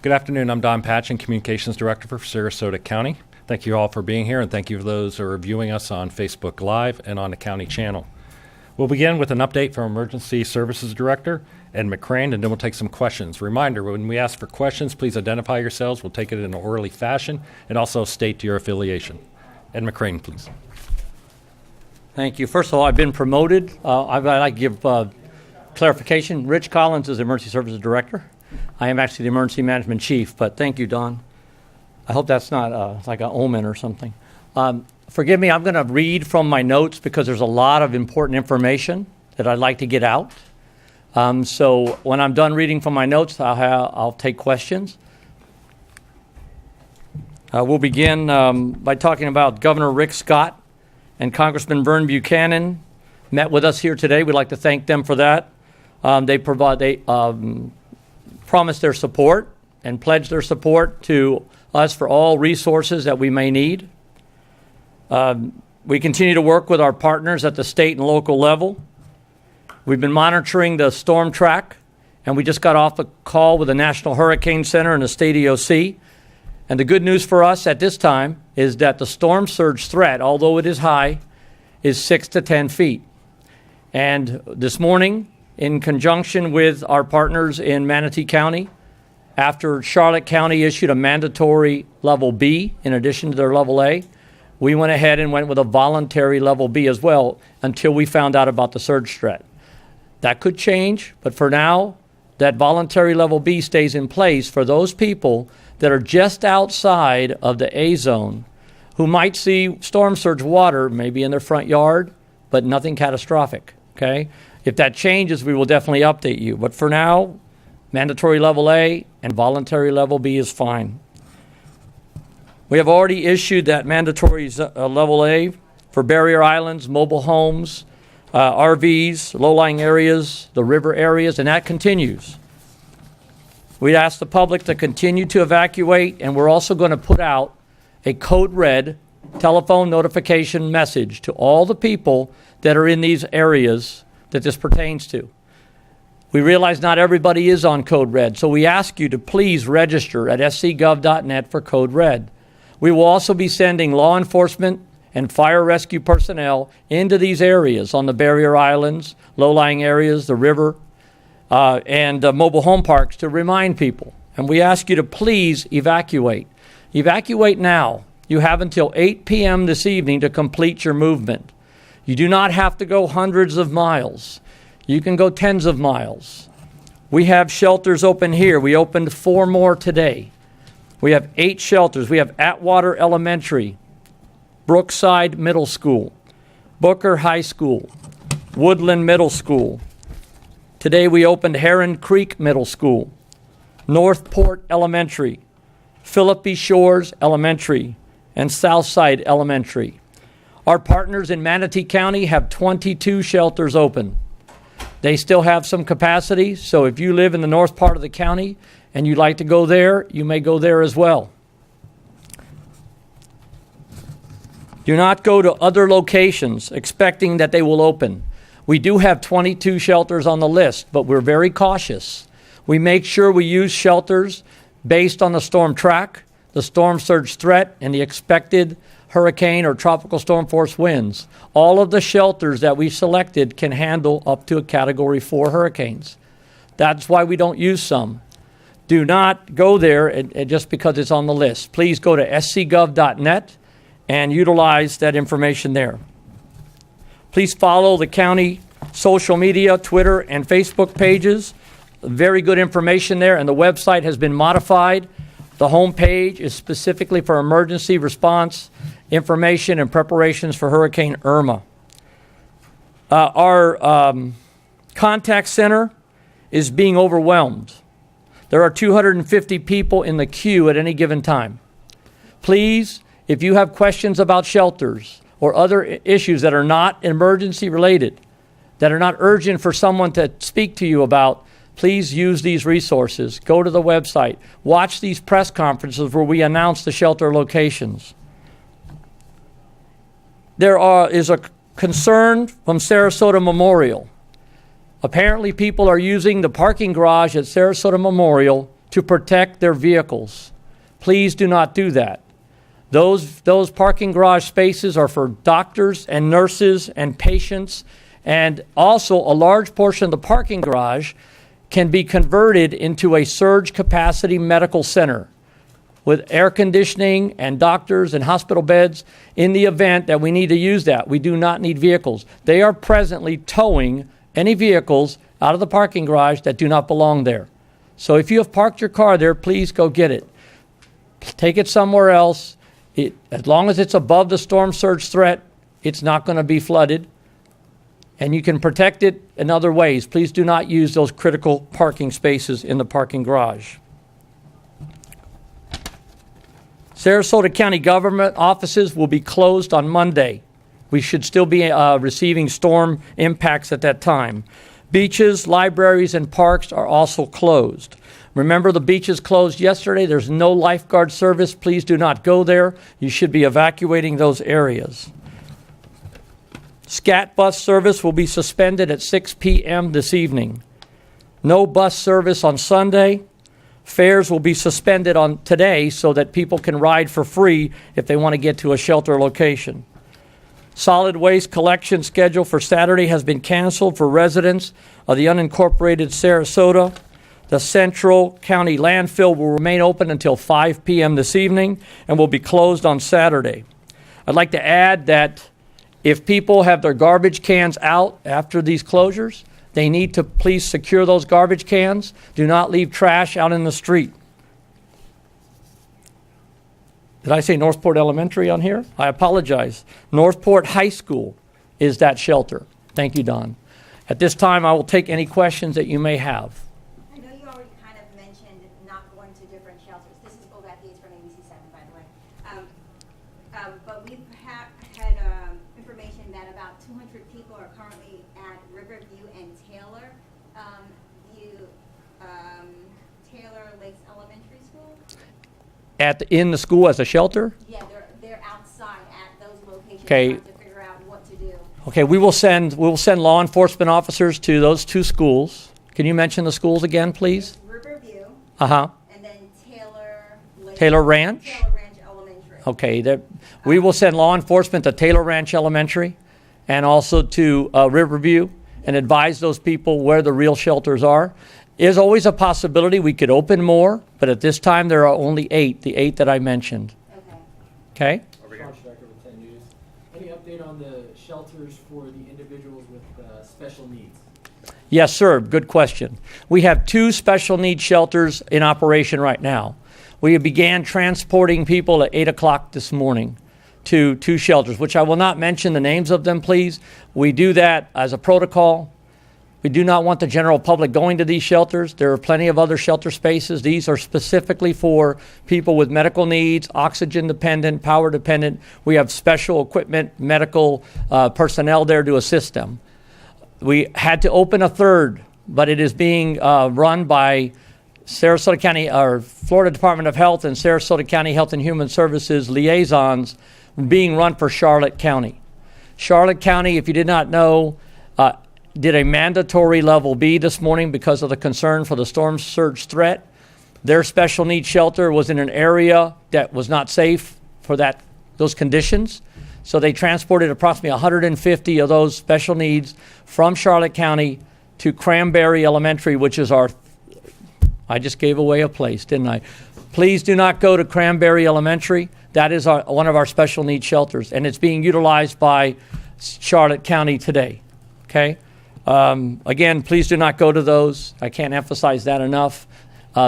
Good afternoon. I'm Don Patchen, Communications Director for Sarasota County. Thank you all for being here, and thank you for those who are viewing us on Facebook Live and on the county channel. We'll begin with an update from Emergency Services Director, Ed McCrane, and then we'll take some questions. Reminder, when we ask for questions, please identify yourselves. We'll take it in an orderly fashion, and also state your affiliation. Ed McCrane, please. Thank you. First of all, I've been promoted. I'd like to give clarification. Rich Collins is the Emergency Services Director. I am actually the Emergency Management Chief, but thank you, Don. I hope that's not like an omen or something. Forgive me, I'm going to read from my notes because there's a lot of important information that I'd like to get out. So when I'm done reading from my notes, I'll take questions. We'll begin by talking about Governor Rick Scott and Congressman Vern Buchanan met with us here today. We'd like to thank them for that. They promised their support and pledged their support to us for all resources that we may need. We continue to work with our partners at the state and local level. We've been monitoring the storm track, and we just got off a call with the National Hurricane Center and the state EOC. And the good news for us at this time is that the storm surge threat, although it is high, is 6 to 10 feet. And this morning, in conjunction with our partners in Manatee County, after Charlotte County issued a mandatory level B in addition to their level A, we went ahead and went with a voluntary level B as well until we found out about the surge threat. That could change, but for now, that voluntary level B stays in place for those people that are just outside of the A zone who might see storm surge water maybe in their front yard, but nothing catastrophic, okay? If that changes, we will definitely update you. But for now, mandatory level A and voluntary level B is fine. We have already issued that mandatory level A for barrier islands, mobile homes, RVs, low-lying areas, the river areas, and that continues. We ask the public to continue to evacuate, and we're also going to put out a code red telephone notification message to all the people that are in these areas that this pertains to. We realize not everybody is on code red, so we ask you to please register at scgov.net for code red. We will also be sending law enforcement and fire rescue personnel into these areas on the barrier islands, low-lying areas, the river, and mobile home parks to remind people. And we ask you to please evacuate. Evacuate now. You have until 8 p.m. this evening to complete your movement. You do not have to go hundreds of miles. You can go tens of miles. We have shelters open here. We opened 4 more today. We have 8 shelters. We have Atwater Elementary, Brookside Middle School, Booker High School, Woodland Middle School. Today we opened Heron Creek Middle School, Northport Elementary, Philippi Shores Elementary, and Southside Elementary. Our partners in Manatee County have 22 shelters open. They still have some capacity, so if you live in the north part of the county and you'd like to go there, you may go there as well. Do not go to other locations expecting that they will open. We do have 22 shelters on the list, but we're very cautious. We make sure we use shelters based on the storm track, the storm surge threat, and the expected hurricane or tropical storm force winds. All of the shelters that we selected can handle up to a Category 4 hurricanes. That's why we don't use some. Do not go there and just because it's on the list. Please go to scgov.net and utilize that information there. Please follow the county social media, Twitter and Facebook pages. Very good information there, and the website has been modified. The home page is specifically for emergency response information and preparations for Hurricane-Irma. Our contact center is being overwhelmed. There are 250 people in the queue at any given time. Please, if you have questions about shelters or other issues that are not emergency related, that are not urgent for someone to speak to you about, please use these resources. Go to the website. Watch these press conferences where we announce the shelter locations. There is a concern from Sarasota Memorial. Apparently people are using the parking garage at Sarasota Memorial to protect their vehicles. Please do not do that. Those parking garage spaces are for doctors and nurses and patients, and also a large portion of the parking garage can be converted into a surge capacity medical center with air conditioning and doctors and hospital beds in the event that we need to use that. We do not need vehicles. They are presently towing any vehicles out of the parking garage that do not belong there. So if you have parked your car there, please go get it. Take it somewhere else. As long as it's above the storm surge threat, it's not going to be flooded. And you can protect it in other ways. Please do not use those critical parking spaces in the parking garage. Sarasota County government offices will be closed on Monday. We should still be receiving storm impacts at that time. Beaches, libraries, and parks are also closed. Remember, the beaches closed yesterday. There's no lifeguard service. Please do not go there. You should be evacuating those areas. SCAT bus service will be suspended at 6 p.m. this evening. No bus service on Sunday. Fares will be suspended on today so that people can ride for free if they want to get to a shelter location. Solid waste collection schedule for Saturday has been canceled for residents of the unincorporated Sarasota. The Central County landfill will remain open until 5 p.m. this evening and will be closed on Saturday. I'd like to add that if people have their garbage cans out after these closures, they need to please secure those garbage cans. Do not leave trash out in the street. Did I say Northport Elementary on here? I apologize. Northport High School is that shelter. Thank you, Don. At this time, I will take any questions that you may have. I know you already kind of mentioned not going to different shelters. This is Bogart Gates from ABC 7, by the way. But we've had information that about 200 people are currently at Riverview and Taylor Taylor Lakes Elementary School. In the school as a shelter? Yeah, they're outside at those locations. Okay. Trying to figure out what to do. Okay, we will send law enforcement officers to those two schools. Can you mention the schools again, please? Riverview. Uh-huh. And then Taylor Lakes. Taylor Ranch? Taylor Ranch Elementary. Okay, we will send law enforcement to Taylor Ranch Elementary and also to Riverview and advise those people where the real shelters are. There's always a possibility we could open more, but at this time there are only 8, the 8 that I mentioned. Okay. Okay? Sean Strecker with 10 News. Any update on the shelters for the individuals with special needs? Yes, sir. Good question. We have 2 special needs shelters in operation right now. We began transporting people at 8 o'clock this morning to 2 shelters, which I will not mention the names of them, please. We do that as a protocol. We do not want the general public going to these shelters. There are plenty of other shelter spaces. These are specifically for people with medical needs, oxygen dependent, power dependent. We have special equipment, medical personnel there to assist them. We had to open a 3rd, but it is being run by Sarasota County, or Florida Department of Health and Sarasota County Health and Human Services liaisons, being run for Charlotte County. Charlotte County, if you did not know, did a mandatory level B this morning because of the concern for the storm surge threat. Their special needs shelter was in an area that was not safe for those conditions. So they transported approximately 150 of those special needs from Charlotte County to Cranberry Elementary, which is I just gave away a place, didn't I? Please do not go to Cranberry Elementary. That is one of our special needs shelters, and it's being utilized by Charlotte County today, okay? Again, please do not go to those. I can't emphasize that enough.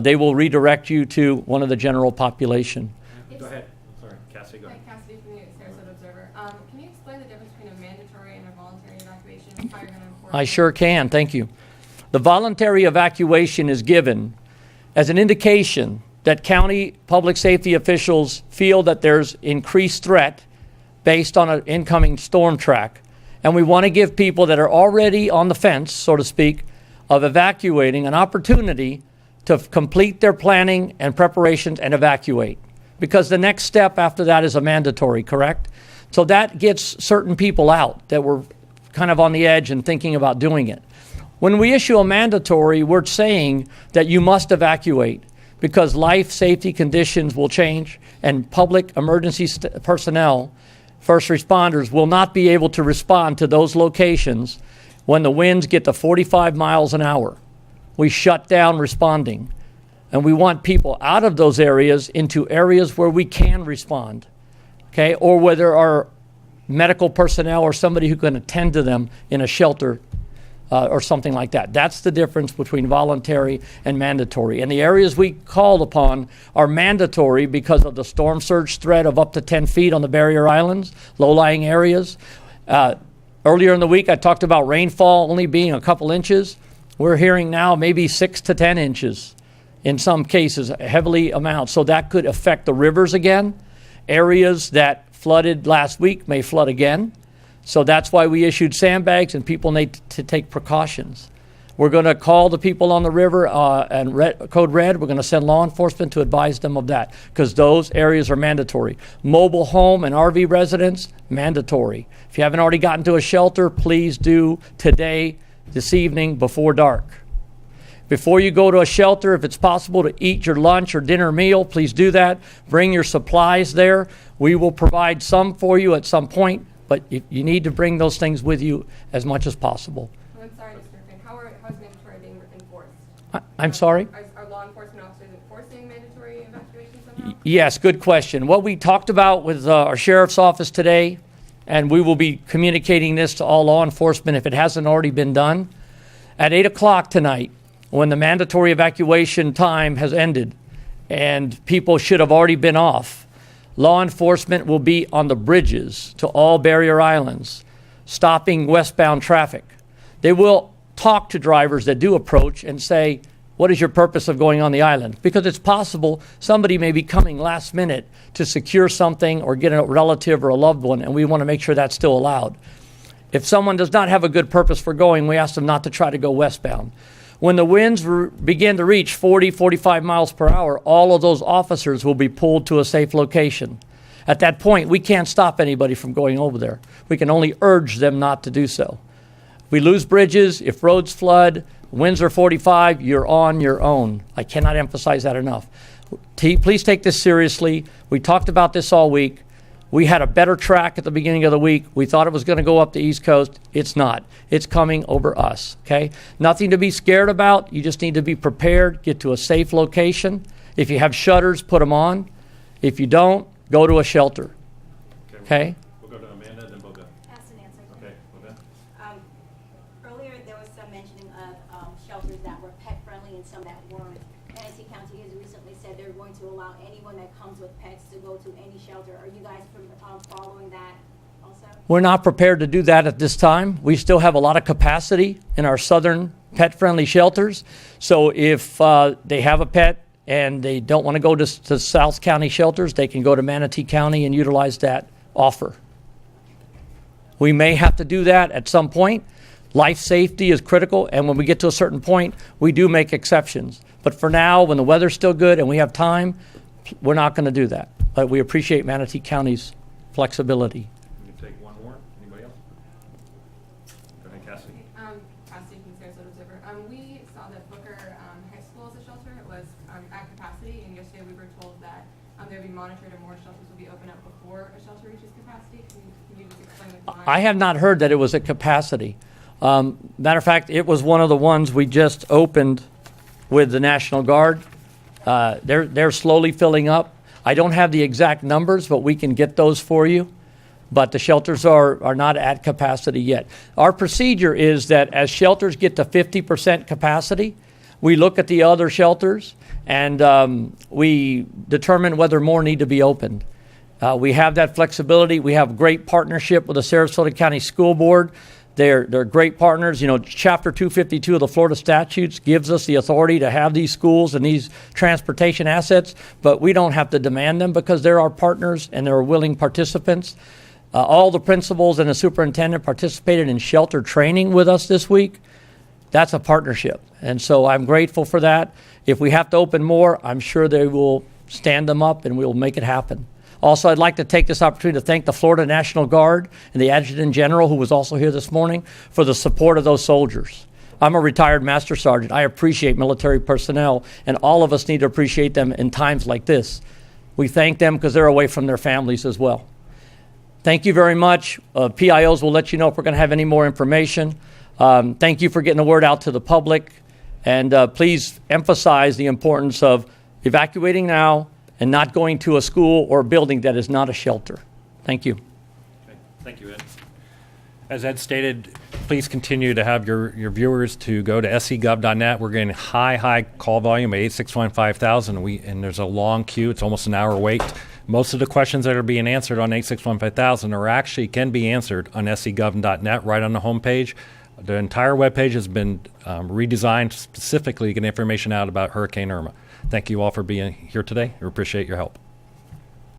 They will redirect you to one of the general population. Go ahead. Sorry, Cassie, go ahead. Hi, Cassidy from the Sarasota Observer. Can you explain the difference between a mandatory and a voluntary evacuation? How you're going to enforce I sure can. Thank you. The voluntary evacuation is given as an indication that county public safety officials feel that there's increased threat based on an incoming storm track. And we want to give people that are already on the fence, so to speak, of evacuating an opportunity to complete their planning and preparations and evacuate. Because the next step after that is a mandatory, correct? So that gets certain people out that were kind of on the edge and thinking about doing it. When we issue a mandatory, we're saying that you must evacuate. because life safety conditions will change, and public emergency personnel, first responders, will not be able to respond to those locations when the winds get to 45 miles an hour. We shut down responding, and we want people out of those areas into areas where we can respond, okay, or where there are medical personnel or somebody who can attend to them in a shelter or something like that. That's the difference between voluntary and mandatory. And the areas we called upon are mandatory because of the storm surge threat of up to 10 feet on the barrier islands, low-lying areas. Earlier in the week, I talked about rainfall only being a couple inches. We're hearing now maybe 6 to 10 inches in some cases, heavily amount. So that could affect the rivers again. Areas that flooded last week may flood again. So that's why we issued sandbags, and people need to take precautions. We're going to call the people on the river and code red. We're going to send law enforcement to advise them of that because those areas are mandatory. Mobile home and RV residents, mandatory. If you haven't already gotten to a shelter, please do today, this evening, before dark. Before you go to a shelter, if it's possible to eat your lunch or dinner meal, please do that. Bring your supplies there. We will provide some for you at some point, but you need to bring those things with you as much as possible. I'm sorry, Mr. Griffin. How is mandatory being enforced? I'm sorry? Are law enforcement officers enforcing mandatory evacuation somehow? Yes, good question. What we talked about with our sheriff's office today, and we will be communicating this to all law enforcement if it hasn't already been done, at 8 o'clock tonight, when the mandatory evacuation time has ended and people should have already been off, law enforcement will be on the bridges to all barrier islands, stopping westbound traffic. They will talk to drivers that do approach and say, what is your purpose of going on the island? Because it's possible somebody may be coming last minute to secure something or get a relative or a loved one, and we want to make sure that's still allowed. If someone does not have a good purpose for going, we ask them not to try to go westbound. When the winds begin to reach 40, 45 miles per hour, all of those officers will be pulled to a safe location. At that point, we can't stop anybody from going over there. We can only urge them not to do so. If we lose bridges, if roads flood, winds are 45, you're on your own. I cannot emphasize that enough. Please take this seriously. We talked about this all week. We had a better track at the beginning of the week. We thought it was going to go up the East Coast. It's not. It's coming over us, okay? Nothing to be scared about. You just need to be prepared, get to a safe location. If you have shutters, put them on. If you don't, go to a shelter, okay? We'll go to Amanda, then we'll go. Ask and answer. Okay, we'll go. Earlier, there was some mentioning of shelters that were pet-friendly and some that weren't. Tennessee County has recently said they're going to allow anyone that comes with pets to go to any shelter. Are you guys following that also? We're not prepared to do that at this time. We still have a lot of capacity in our southern pet-friendly shelters. So if they have a pet and they don't want to go to South County shelters, they can go to Manatee County and utilize that offer. We may have to do that at some point. Life safety is critical, and when we get to a certain point, we do make exceptions. But for now, when the weather's still good and we have time, we're not going to do that. But we appreciate Manatee County's flexibility. We can take one more. Anybody else? Go ahead, Cassidy. Cassidy from Sarasota Observer. We saw that Booker High School as a shelter was at capacity, and yesterday we were told that they would be monitored and more shelters will be opened up before a shelter reaches capacity. Can you just explain why? I have not heard that it was at capacity. Matter of fact, it was one of the ones we just opened with the National Guard. They're slowly filling up. I don't have the exact numbers, but we can get those for you. But the shelters are not at capacity yet. Our procedure is that as shelters get to 50% capacity, we look at the other shelters and we determine whether more need to be opened. We have that flexibility. We have great partnership with the Sarasota County School Board. They're great partners. You know, Chapter 252 of the Florida statutes gives us the authority to have these schools and these transportation assets, but we don't have to demand them because they're our partners and they're willing participants. All the principals and the superintendent participated in shelter training with us this week. That's a partnership, and so I'm grateful for that. If we have to open more, I'm sure they will stand them up and we'll make it happen. Also, I'd like to take this opportunity to thank the Florida National Guard and the Adjutant General, who was also here this morning, for the support of those soldiers. I'm a retired master sergeant. I appreciate military personnel, and all of us need to appreciate them in times like this. We thank them because they're away from their families as well. Thank you very much. PIOs will let you know if we're going to have any more information. Thank you for getting the word out to the public. And please emphasize the importance of evacuating now and not going to a school or a building that is not a shelter. Thank you. Okay. Thank you, Ed. As Ed stated, please continue to have your viewers to go to scgov.net. We're getting high call volume at 861-5000, and there's a long queue. It's almost an hour wait. Most of the questions that are being answered on 861-5000 are actually can be answered on scgov.net right on the homepage. The entire webpage has been redesigned specifically to get information out about Hurricane Irma. Thank you all for being here today. We appreciate your help.